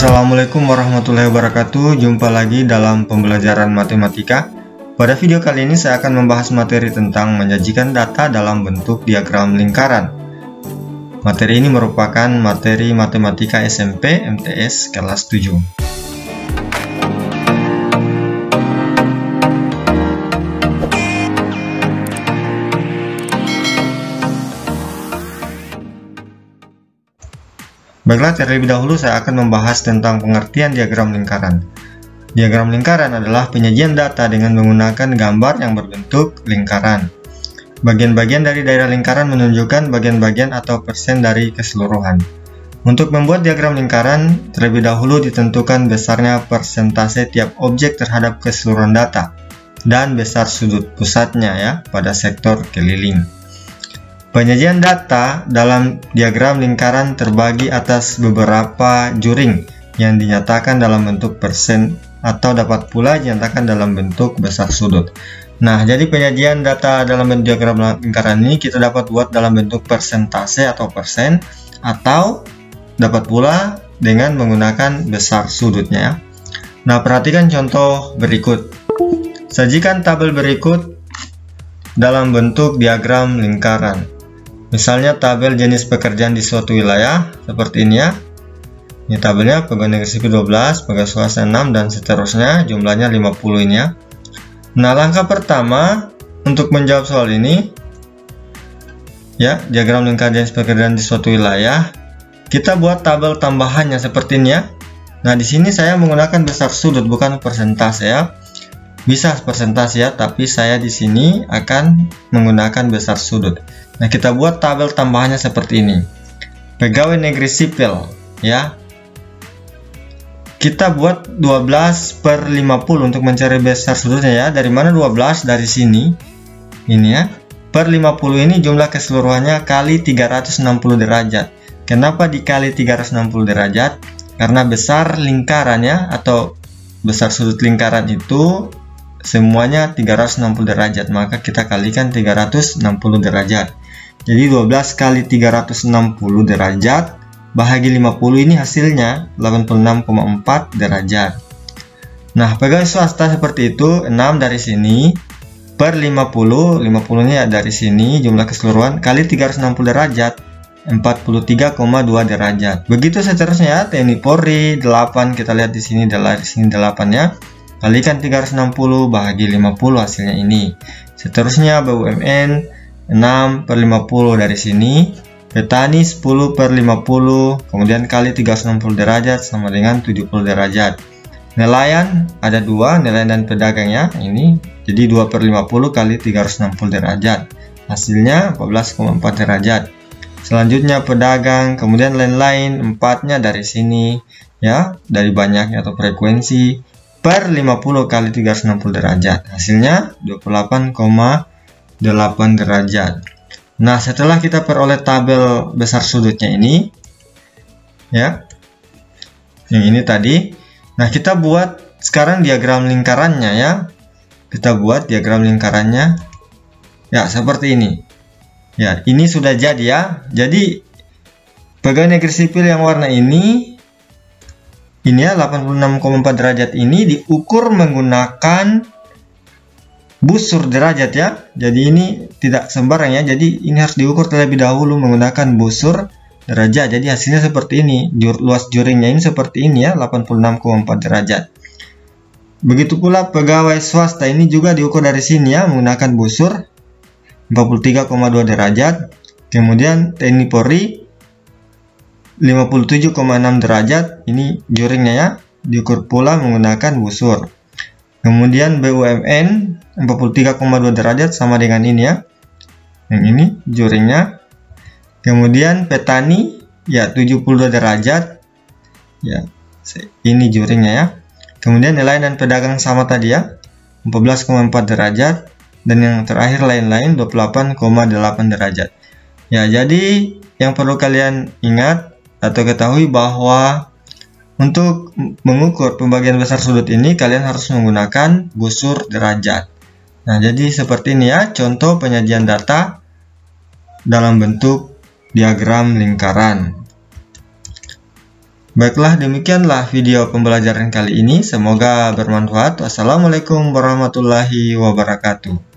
Assalamualaikum warahmatullahi wabarakatuh. Jumpa lagi dalam pembelajaran matematika. Pada video kali ini saya akan membahas materi tentang menyajikan data dalam bentuk diagram lingkaran. Materi ini merupakan materi matematika SMP MTS kelas 7. Baiklah, terlebih dahulu saya akan membahas tentang pengertian diagram lingkaran. Diagram lingkaran adalah penyajian data dengan menggunakan gambar yang berbentuk lingkaran. Bagian-bagian dari daerah lingkaran menunjukkan bagian-bagian atau persen dari keseluruhan. Untuk membuat diagram lingkaran, terlebih dahulu ditentukan besarnya persentase tiap objek terhadap keseluruhan data dan besar sudut pusatnya ya pada sektor keliling. Penyajian data dalam diagram lingkaran terbagi atas beberapa juring yang dinyatakan dalam bentuk persen atau dapat pula dinyatakan dalam bentuk besar sudut. Nah, jadi penyajian data dalam bentuk diagram lingkaran ini kita dapat buat dalam bentuk persentase atau persen, atau dapat pula dengan menggunakan besar sudutnya. Nah, perhatikan contoh berikut. Sajikan tabel berikut dalam bentuk diagram lingkaran. Misalnya tabel jenis pekerjaan di suatu wilayah seperti ini ya. Ini tabelnya pegawai negeri sipil 12, pegawai swasta 6 dan seterusnya, jumlahnya 50 ini ya. Nah, langkah pertama untuk menjawab soal ini ya, diagram lingkaran jenis pekerjaan di suatu wilayah, kita buat tabel tambahannya seperti ini ya. Nah, di sini saya menggunakan besar sudut bukan persentase ya. Bisa persentase ya, tapi saya di sini akan menggunakan besar sudut. Nah, kita buat tabel tambahannya seperti ini. Pegawai negeri sipil ya. Kita buat 12/50 untuk mencari besar sudutnya ya. Dari mana 12? Dari sini. Ini ya. Per 50 ini jumlah keseluruhannya kali 360 derajat. Kenapa dikali 360 derajat? Karena besar lingkarannya atau besar sudut lingkaran itu semuanya 360 derajat, maka kita kalikan 360 derajat. Jadi 12 kali 360 derajat bahagi 50 ini hasilnya 86,4 derajat. Nah, pegawai swasta seperti itu, 6 dari sini per 50 ini dari sini jumlah keseluruhan kali 360 derajat 43,2 derajat. Begitu seterusnya ya, TNI Polri 8, kita lihat di sini 8 ya. Kalikan 360 bahagi 50 hasilnya ini. Seterusnya BUMN 6/50 dari sini. Petani 10/50, kemudian kali 360 derajat sama dengan 70 derajat. Nelayan ada 2, nelayan dan pedagang ya. Ini jadi 2/50 kali 360 derajat. Hasilnya 14,4 derajat. Selanjutnya pedagang, kemudian lain-lain 4-nya dari sini ya, dari banyaknya atau frekuensi. Per 50 kali 360 derajat, hasilnya 28,8 derajat. Nah, setelah kita peroleh tabel besar sudutnya ini ya, yang ini tadi. Nah, kita buat sekarang diagram lingkarannya ya. Kita buat diagram lingkarannya ya, seperti ini ya. Ini sudah jadi ya. Jadi pegawai negeri sipil yang warna ini ya, 86,4 derajat ini diukur menggunakan busur derajat ya. Jadi ini tidak sembarang ya. Jadi ini harus diukur terlebih dahulu menggunakan busur derajat. Jadi hasilnya seperti ini. Luas juringnya ini seperti ini ya, 86,4 derajat. Begitu pula pegawai swasta ini juga diukur dari sini ya, menggunakan busur 43,2 derajat. Kemudian TNI Polri 57,6 derajat, ini juringnya ya, diukur pula menggunakan busur. Kemudian BUMN 43,2 derajat sama dengan ini ya, yang ini juringnya. Kemudian petani ya 72 derajat ya, ini juringnya ya. Kemudian nelayan dan pedagang sama tadi ya, 14,4 derajat. Dan yang terakhir lain-lain 28,8 derajat ya. Jadi yang perlu kalian ingat atau ketahui bahwa untuk mengukur pembagian besar sudut ini kalian harus menggunakan busur derajat. Nah, jadi seperti ini ya contoh penyajian data dalam bentuk diagram lingkaran. Baiklah, demikianlah video pembelajaran kali ini. Semoga bermanfaat. Wassalamualaikum warahmatullahi wabarakatuh.